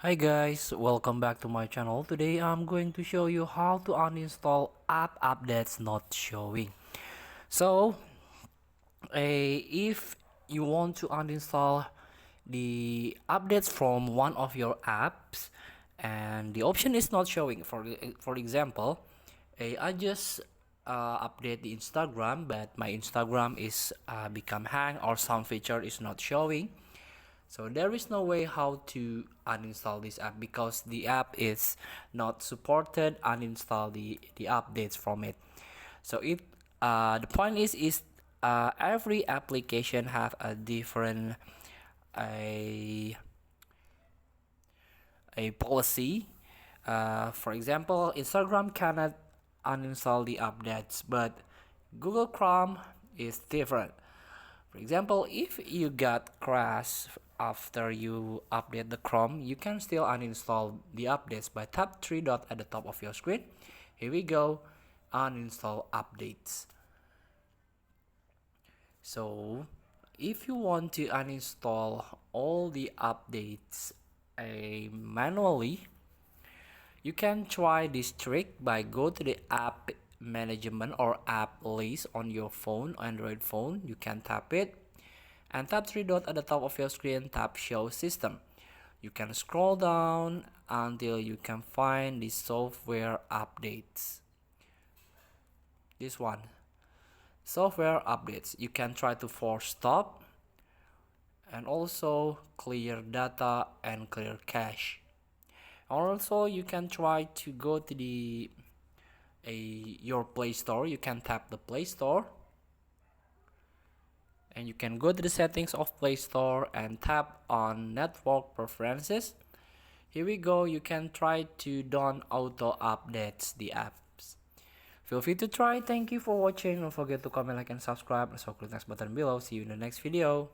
Hi guys, welcome back to my channel. Today I'm going to show you how to uninstall app updates not showing. So, if you want to uninstall the updates from one of your apps and the option is not showing, for example, I just update the Instagram, but my Instagram is become hang or some feature is not showing. So there is no way how to uninstall this app because the app is not supported. Uninstall the updates from it. So the point is every application have a different a a policy. For example, Instagram cannot uninstall the updates, but Google Chrome is different. For example, if you got crash after you update the Chrome, you can still uninstall the updates by tap three dot at the top of your screen. Here we go, uninstall updates. So if you want to uninstall all the updates manually, you can try this trick by go to the app management or app list on your phone, Android phone. You can tap it and tap three dot at the top of your screen, tap show system. You can scroll down until you can find the software updates. This one, software updates. You can try to force stop and also clear data and clear cache. Also, you can try to go to your Play Store. You can tap the Play Store and you can go to the settings of Play Store and tap on network preferences. Here we go, you can try to don't auto updates the apps. Feel free to try. Thank you for watching. Don't forget to comment, like, and subscribe. Also click the next button below. See you in the next video.